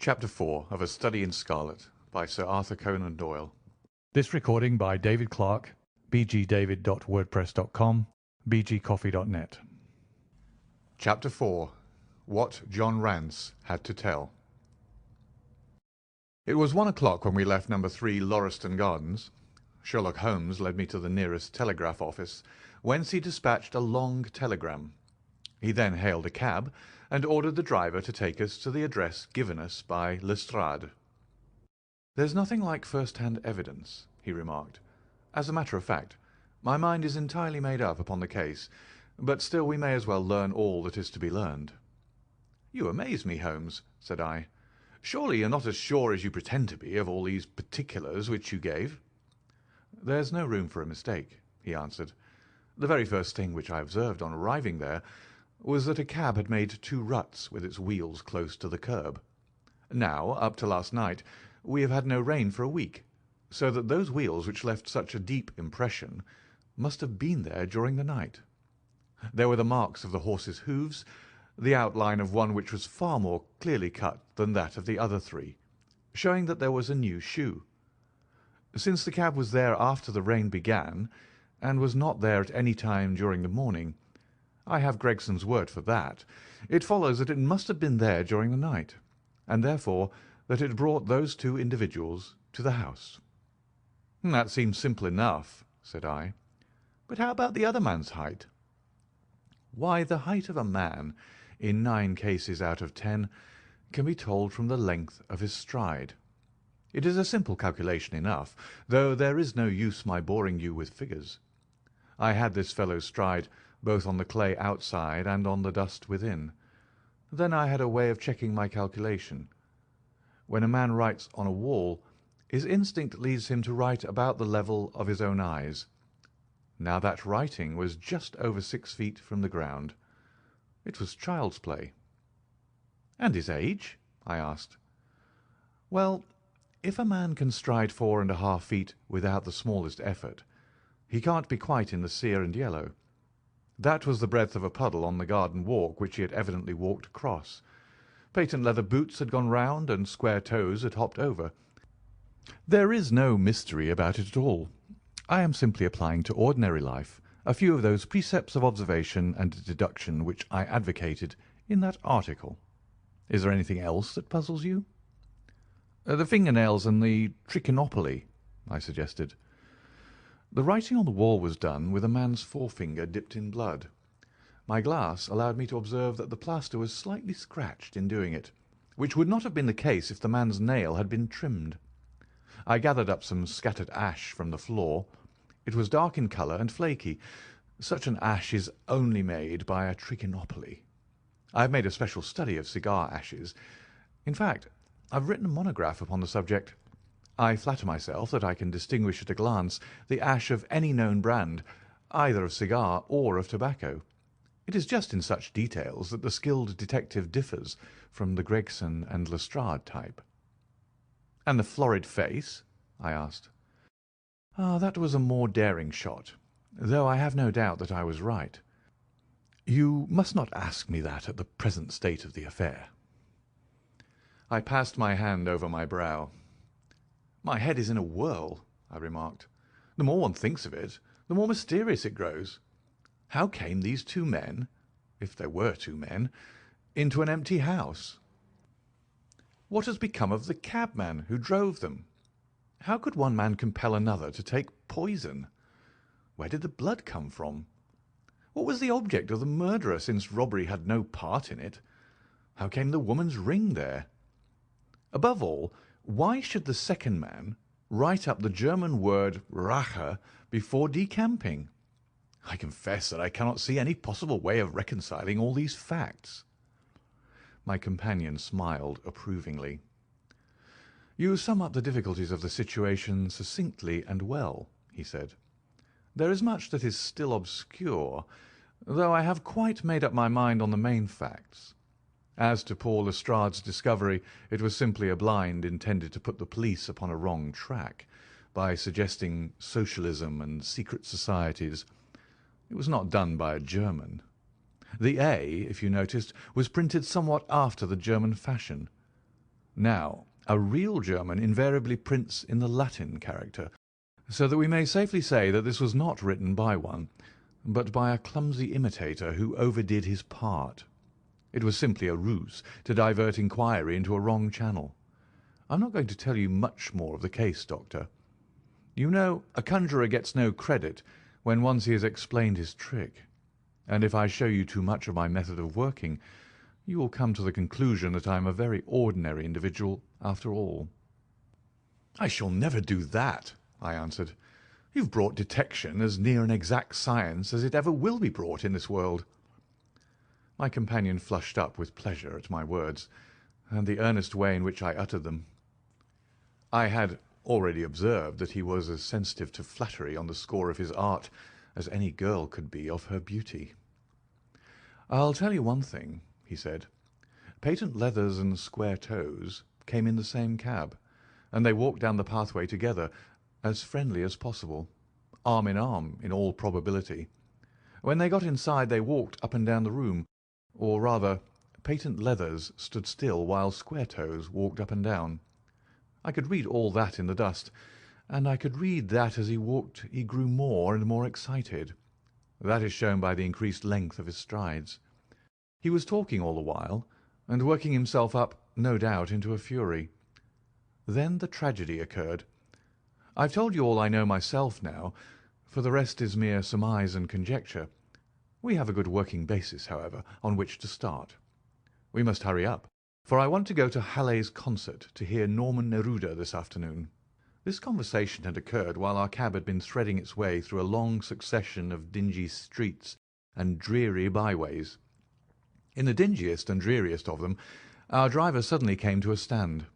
Chapter 4 of A Study in Scarlet by Sir Arthur Conan Doyle. This recording by David Clarke, bgdavid.wordpress.com, bgcoffee.net. Chapter 4. What John Rance Had to Tell. It was 1 o'clock when we left No. 3 Lauriston Gardens. Sherlock Holmes led me to the nearest telegraph office, whence he dispatched a long telegram. He then hailed a cab and ordered the driver to take us to the address given us by Lestrade. "There's nothing like first-hand evidence," he remarked. "As a matter of fact, my mind is entirely made up upon the case, but still we may as well learn all that is to be learned." "You amaze me, Holmes," said I. "Surely you're not as sure as you pretend to be of all these particulars which you gave?" "There's no room for a mistake," he answered. "The very first thing which I observed on arriving there was that a cab had made 2 ruts with its wheels close to the curb. Now, up to last night, we have had no rain for a week, so that those wheels which left such a deep impression must have been there during the night. There were the marks of the horse's hoofs, the outline of one which was far more clearly cut than that of the other 3, showing that there was a new shoe. Since the cab was there after the rain began, and was not there at any time during the morning, I have Gregson's word for that. It follows that it must have been there during the night, and therefore that it brought those 2 individuals to the house." "That seems simple enough," said I. "But how about the other man's height?" "Why, the height of a man, in 9 cases out of 10, can be told from the length of his stride. It is a simple calculation enough, though there is no use my boring you with figures. I had this fellow's stride both on the clay outside and on the dust within. Then I had a way of checking my calculation. When a man writes on a wall, his instinct leads him to write about the level of his own eyes. Now that writing was just over 6 feet from the ground. It was child's play." "And his age?" I asked. "Well, if a man can stride 4½ feet without the smallest effort, he can't be quite in the sere and yellow. That was the breadth of a puddle on the garden walk which he had evidently walked across. Patent leather boots had gone round, and square toes had hopped over. There is no mystery about it at all. I am simply applying to ordinary life a few of those precepts of observation and deduction which I advocated in that article. Is there anything else that puzzles you?" "The fingernails and the trichinopoly," I suggested. "The writing on the wall was done with a man's forefinger dipped in blood. My glass allowed me to observe that the plaster was slightly scratched in doing it, which would not have been the case if the man's nail had been trimmed. I gathered up some scattered ash from the floor. It was dark in colour and flaky. Such an ash is only made by a trichinopoly. I have made a special study of cigar ashes. In fact, I have written a monograph upon the subject. I flatter myself that I can distinguish at a glance the ash of any known brand, either of cigar or of tobacco. It is just in such details that the skilled detective differs from the Gregson and Lestrade type." "And the florid face?" I asked. "That was a more daring shot, though I have no doubt that I was right. You must not ask me that at the present state of the affair." I passed my hand over my brow. "My head is in a whirl," I remarked. "The more one thinks of it, the more mysterious it grows. How came these 2 men, if there were 2 men, into an empty house? What has become of the cabman who drove them? How could one man compel another to take poison? Where did the blood come from? What was the object of the murderer, since robbery had no part in it? How came the woman's ring there? Above all, why should the second man write up the German word Rache before decamping? I confess that I cannot see any possible way of reconciling all these facts." My companion smiled approvingly. "You sum up the difficulties of the situation succinctly and well," he said. "There is much that is still obscure, though I have quite made up my mind on the main facts. As to poor Lestrade's discovery, it was simply a blind intended to put the police upon a wrong track, by suggesting socialism and secret societies. It was not done by a German. The A, if you noticed, was printed somewhat after the German fashion. Now, a real German invariably prints in the Latin character, so that we may safely say that this was not written by one, but by a clumsy imitator who overdid his part. It was simply a ruse to divert inquiry into a wrong channel. I'm not going to tell you much more of the case, Doctor. You know, a conjurer gets no credit when once he has explained his trick, and if I show you too much of my method of working, you will come to the conclusion that I am a very ordinary individual after all. I shall never do that, I answered. You've brought detection as near an exact science as it ever will be brought in this world. My companion flushed up with pleasure at my words, and the earnest way in which I uttered them. I had already observed that he was as sensitive to flattery on the score of his art as any girl could be of her beauty. I'll tell you one thing, he said. Patent leathers and square toes came in the same cab, and they walked down the pathway together, as friendly as possible, arm in all probability. When they got inside they walked up and down the room, or rather, Patent leathers stood still while square toes walked up and down. I could read all that in the dust, and I could read that as he walked he grew more and more excited. That is shown by the increased length of his strides. He was talking all the while, and working himself up, no doubt, into a fury. Then the tragedy occurred. I've told you all I know myself now, for the rest is mere surmise and conjecture. We have a good working basis, however, on which to start. We must hurry up, for I want to go to Halle's concert to hear Norman Neruda this afternoon. This conversation had occurred while our cab had been threading its way through a long succession of dingy streets and dreary byways. In the dingiest and dreariest of them, our driver suddenly came to a stand.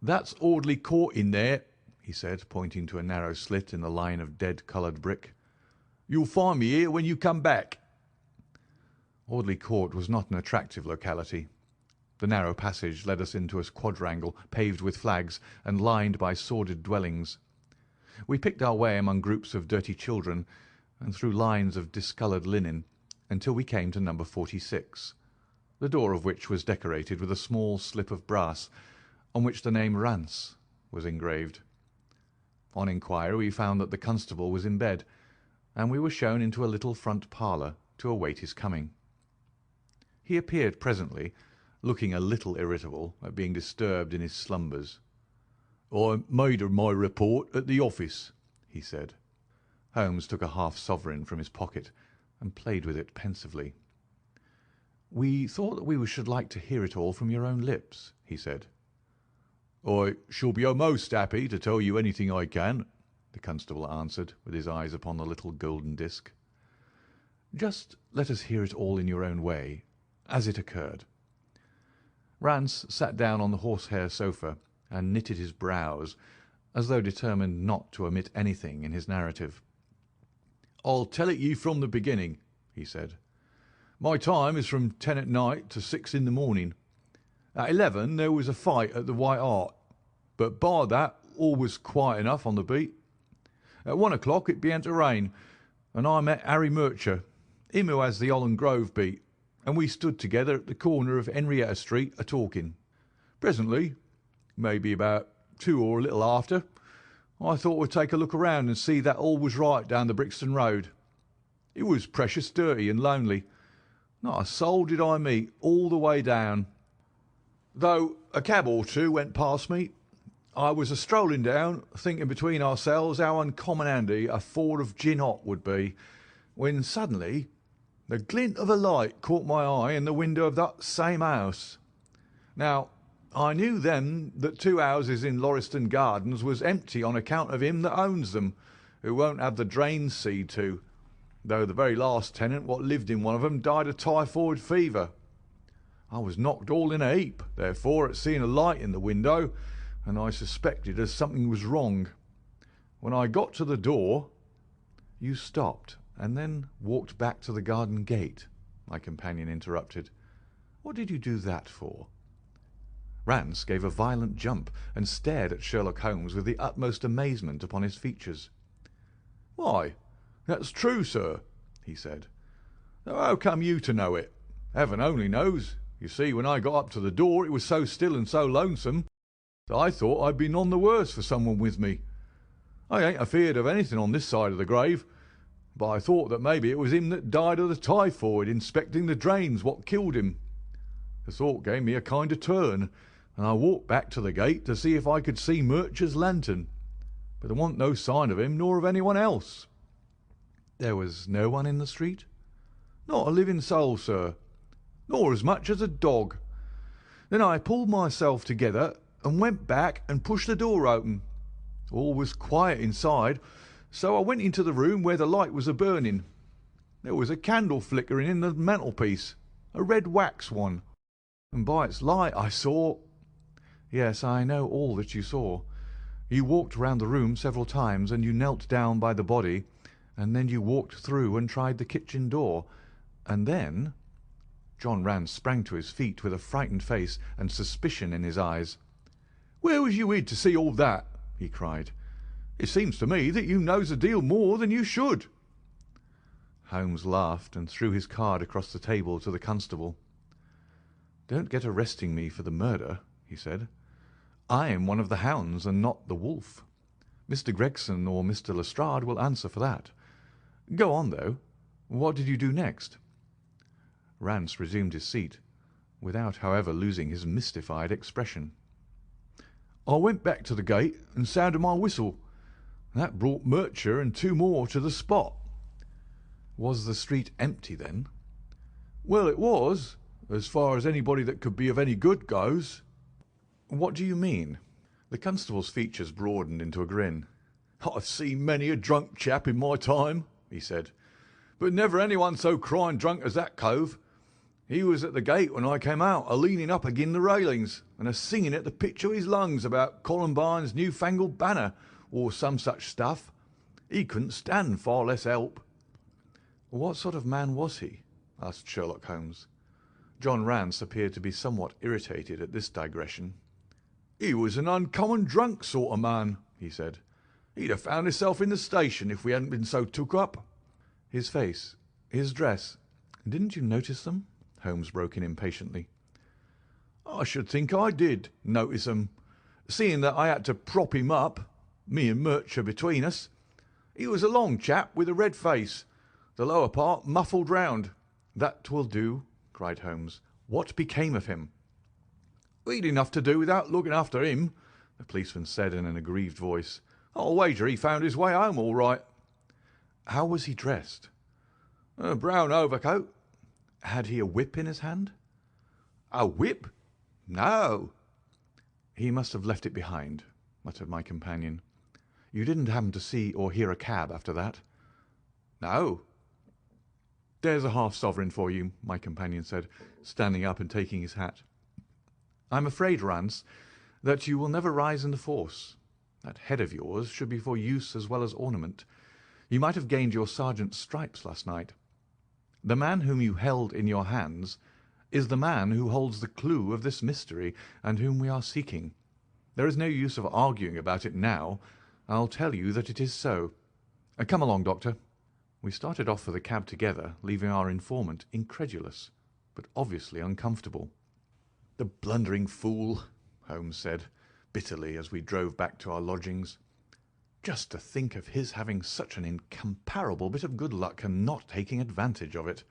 "That's Audley Court in there," he said, pointing to a narrow slit in the line of dead-coloured brick. "You'll find me here when you come back." Audley Court was not an attractive locality. The narrow passage led us into a quadrangle paved with flags and lined by sordid dwellings. We picked our way among groups of dirty children and through lines of discoloured linen until we came to number 46, the door of which was decorated with a small slip of brass on which the name Rance was engraved. On inquiry we found that the constable was in bed, and we were shown into a little front parlour to await his coming. He appeared presently, looking a little irritable at being disturbed in his slumbers. "I made her my report at the office," he said. Holmes took a half-sovereign from his pocket and played with it pensively. "We thought that we should like to hear it all from your own lips," he said. "I shall be most happy to tell you anything I can," the constable answered, with his eyes upon the little golden disc. "Just let us hear it all in your own way, as it occurred." Rance sat down on the horsehair sofa and knitted his brows, as though determined not to omit anything in his narrative. "I'll tell it you from the beginning," he said. "My time is from 10 at night to 6 in the morning. At 11 there was a fight at the White Hart, but by that all was quiet enough on the beat. At 1 o'clock it began to rain, and I met Harry Murcher, him who has the Holland Grove beat, and we stood together at the corner of Henrietta Street a-talking. Presently, maybe about 2 or a little after, I thought I'd take a look around and see that all was right down the Brixton Road. It was precious dirty and lonely. Not a soul did I meet all the way down. Though a cab or two went past me, I was a-strolling down, thinking between ourselves how uncommon handy a 4 of gin hot would be, when suddenly the glint of a light caught my eye in the window of that same house. Now, I knew then that 2 houses in Lauriston Gardens was empty on account of him that owns them, who won't have the drains seed to, though the very last tenant what lived in one of them died of typhoid fever. I was knocked all in a heap, therefore, at seeing a light in the window, and I suspected as something was wrong. When I got to the door—" "You stopped and then walked back to the garden gate," my companion interrupted. "What did you do that for?" Rance gave a violent jump and stared at Sherlock Holmes with the utmost amazement upon his features. "Why, that's true, sir," he said. "Though how come you to know it? Heaven only knows. You see, when I got up to the door, it was so still and so lonesome that I thought I'd be none the worse for someone with me. I ain't afeard of anything on this side of the grave, but I thought that maybe it was him that died of the typhoid inspecting the drains what killed him. The thought gave me a kind of turn, and I walked back to the gate to see if I could see Murcher's lantern, but there wasn't no sign of him nor of anyone else." There was no one in the street? "Not a living soul, sir, nor as much as a dog. Then I pulled myself together and went back and pushed the door open. All was quiet inside, so I went into the room where the light was a-burning. There was a candle flickering in the mantelpiece, a red wax one, and by its light I saw—" "Yes, I know all that you saw. You walked round the room several times, and you knelt down by the body, and then you walked through and tried the kitchen door, and then—" John Rance sprang to his feet with a frightened face and suspicion in his eyes. "Where was you hid to see all that?" he cried. "It seems to me that you knows a deal more than you should." Holmes laughed and threw his card across the table to the constable. "Don't get arresting me for the murder," he said. "I am one of the hounds and not the wolf. Mr. Gregson or Mr. Lestrade will answer for that. Go on, though. What did you do next?" Rance resumed his seat, without, however, losing his mystified expression. "I went back to the gate and sounded my whistle. That brought Murcher and two more to the spot." "Was the street empty then?" "Well, it was, as far as anybody that could be of any good goes." "What do you mean?" The constable's features broadened into a grin. "I've seen many a drunk chap in my time," he said, "but never anyone so crying drunk as that cove. He was at the gate when I came out, a-leaning up agin the railings, and a-singing at the pitch of his lungs about Columbine's new-fangled banner, or some such stuff. He couldn't stand far less help." "What sort of man was he?" asked Sherlock Holmes. John Rance appeared to be somewhat irritated at this digression. "He was an uncommon drunk sort of man," he said. "He'd have found himself in the station if we hadn't been so took up." "His face, his dress, didn't you notice them?" Holmes broke in impatiently. "I should think I did notice 'em, seeing that I had to prop him up, me and Murcher between us. He was a long chap with a red face, the lower part muffled round." "That will do," cried Holmes. "What became of him?" "He'd enough to do without looking after him," the policeman said in an aggrieved voice. "I'll wager he found his way home all right." "How was he dressed?" "A brown overcoat." "Had he a whip in his hand?" "A whip? No." "He must have left it behind," muttered my companion. "You didn't happen to see or hear a cab after that?" "No." "There's a half-sovereign for you," my companion said, standing up and taking his hat. "I'm afraid, Rance, that you will never rise in the force. That head of yours should be for use as well as ornament. You might have gained your sergeant's stripes last night. The man whom you held in your hands is the man who holds the clue of this mystery and whom we are seeking. There is no use of arguing about it now. I'll tell you that it is so. Come along, Doctor." We started off for the cab together, leaving our informant incredulous, but obviously uncomfortable. "The blundering fool," Holmes said bitterly as we drove back to our lodgings. "Just to think of his having such an incomparable bit of good luck and not taking advantage of it.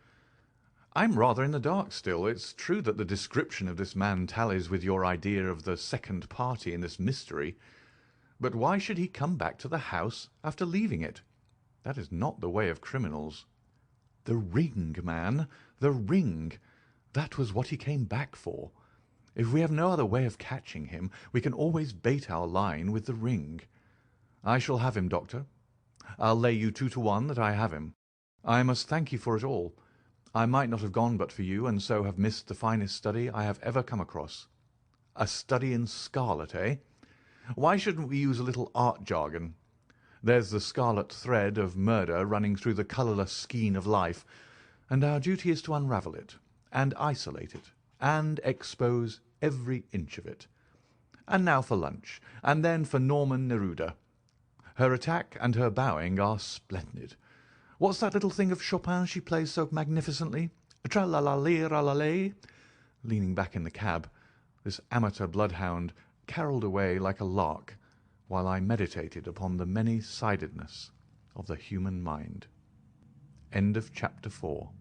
I'm rather in the dark still. It's true that the description of this man tallies with your idea of the second party in this mystery, but why should he come back to the house after leaving it? That is not the way of criminals. The ring, man, the ring. That was what he came back for. If we have no other way of catching him, we can always bait our line with the ring. I shall have him, Doctor. I'll lay you 2-to-1 that I have him. I must thank you for it all. I might not have gone but for you, and so have missed the finest study I have ever come across. A study in scarlet, eh? Why shouldn't we use a little art jargon? There's the scarlet thread of murder running through the colourless skein of life, and our duty is to unravel it, and isolate it, and expose every inch of it. And now for lunch, and then for Norman Neruda. Her attack and her bowing are splendid. What's that little thing of Chopin she plays so magnificently? Tra-la-la-lee-ra-la-lay. Leaning back in the cab, this amateur bloodhound carolled away like a lark, while I meditated upon the many-sidedness of the human mind. End of chapter 4.